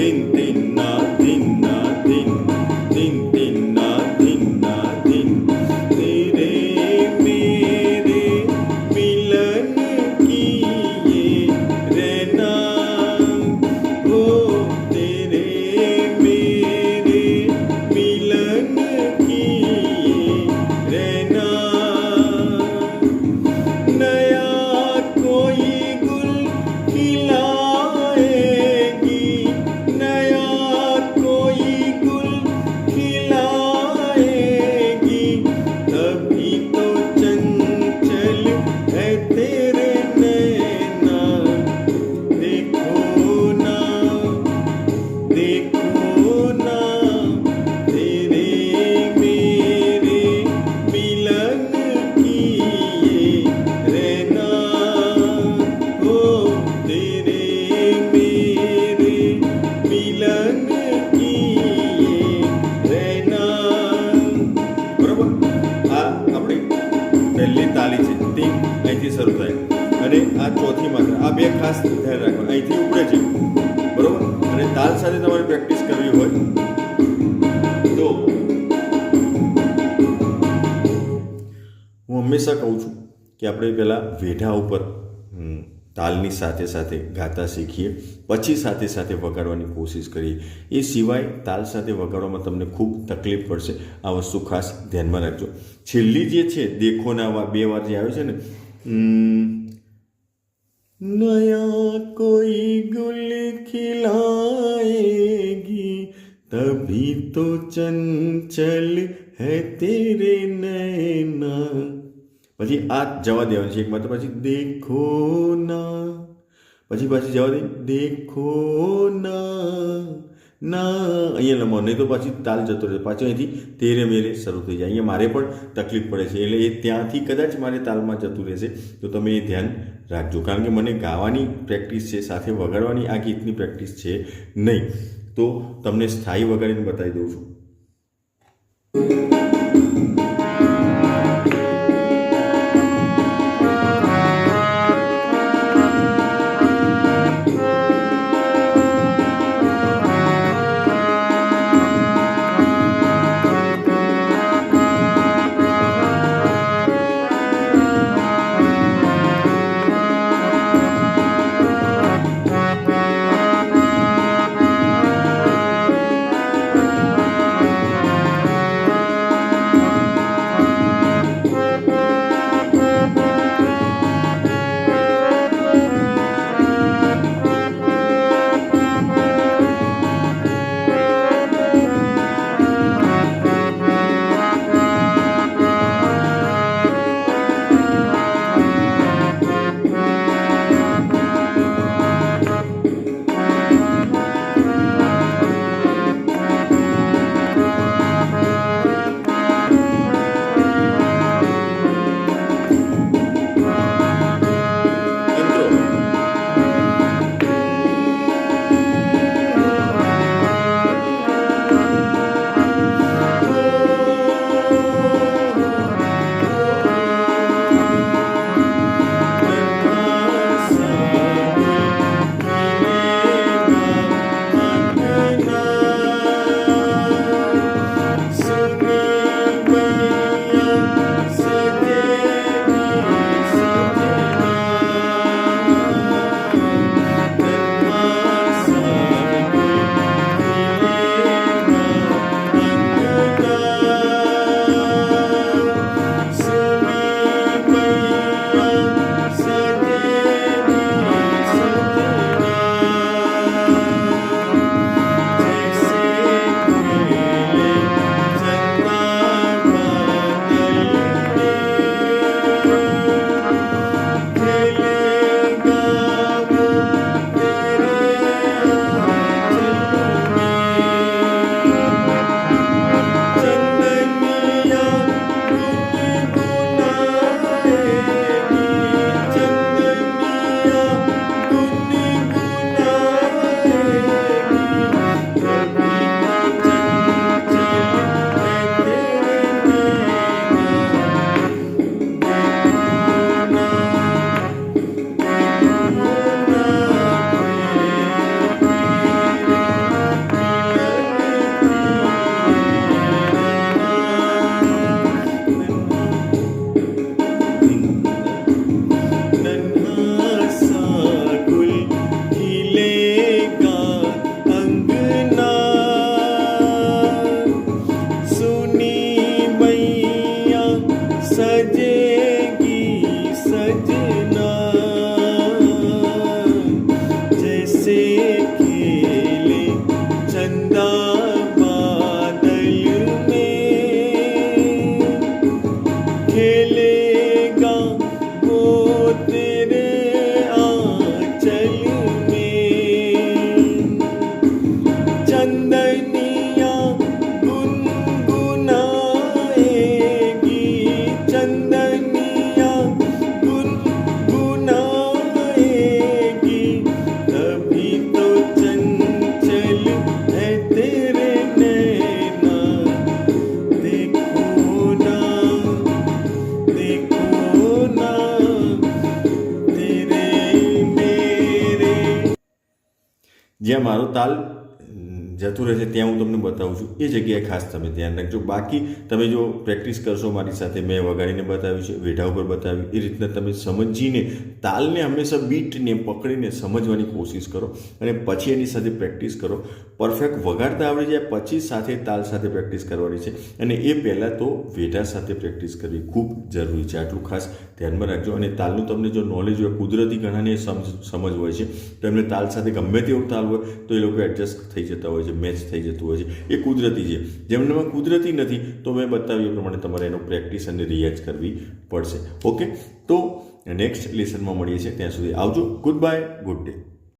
दिन दिन ना दिन ना दिन दिन दिन ना दिन ना दिन तेरे मेरे मिलन की ये रहना हो तेरे मेरे मिलन की ये रहना नया कोई गुल खिलाएगी नया कोई गुल खिलाएगी तभी तो चंचल है तेरे नैना देखो ना तेरे मेरे मिलन की ये रहना हो तेरे मेरे मिलन की ये रहना બરોબર આ આપણી પહેલી તાલી છે તી અહીંથી શરૂ થાય અને આ ચોથી માત્રા આ બે ખાસ ધ્યાન રાખવા અહીંથી ઉપડે છે બરોબર અને તાલ સાથે તમારે પ્રેક્ટિસ કરવી હોય તો હું હંમેશા કહું છું કે આપણે પહેલાં વેઢા ઉપર તાલની સાથે સાથે ગાતા શીખીએ પછી સાથે સાથે વગાડવાની કોશિશ કરીએ એ સિવાય તાલ સાથે વગાડવામાં તમને ખૂબ તકલીફ પડશે આ વસ્તુ ખાસ ધ્યાનમાં રાખજો છેલ્લી જે છે દેખોના બે વાર જે આવે છે ને नया कोई गुल खिलाएगी तभी तो चंचल है तेरे नैना પછી આ જવા દેવાનું છે એક માત્ર પછી દેખો ના પછી પાછી જવા દે દેખો ના અહીંયા લમો નહીં તો પાછી તાલ જતો રહે પાછો અહીંથી તેરે મેરે શરૂ થઈ જાય અહીંયા મારે પણ તકલીફ પડે છે એટલે એ ત્યાંથી કદાચ મારે તાલમાં જતું રહેશે તો તમે એ ધ્યાન રાખજો કારણ કે મને ગાવાની પ્રેક્ટિસ છે સાથે વગાડવાની આ ગીતની પ્રેક્ટિસ છે નહીં તો તમને સ્થાયી વગાડીને બતાવી દઉં છું જ્યાં મારો તાલ જતું રહેશે ત્યાં હું તમને બતાવું છું, એ જગ્યાએ ખાસ તમે ધ્યાન રાખજો. બાકી તમે જો પ્રેક્ટિસ કરશો મારી સાથે, મેં વગાડીને બતાવ્યું છે, વેઢા ઉપર બતાવ્યું, એ રીતના તમે સમજીને તાલને હંમેશા બીટને પકડીને સમજવાની કોશિશ કરો અને પછી એની સાથે પ્રેક્ટિસ કરો. પરફેક્ટ વગાડતા આવડી જાય પછી સાથે તાલ સાથે પ્રેક્ટિસ કરવાની છે, અને એ પહેલાં તો વેઢા સાથે પ્રેક્ટિસ કરવી ખૂબ જરૂરી છે. આટલું ખાસ ધ્યાનમાં રાખજો. અને તાલનું તમને જો નોલેજ હોય, કુદરતી ઘણાને સમજ હોય છે, તો એમને તાલ સાથે ગમે તેવું તાલ હોય તો એ લોકો એડજસ્ટ થઈ જતા હોય છે, મેચ થઈ જતું હોય છે, એ કુદરતી છે. જેમનામાં કુદરતી નથી તો મેં બતાવ્યું એ પ્રમાણે તમારે એનો પ્રેક્ટિસ અને રિયાઝ કરવી પડશે. ઓકે, તો નેક્સ્ટ લેસનમાં મળીએ છીએ. ત્યાં સુધી આવજો. Good bye, good day.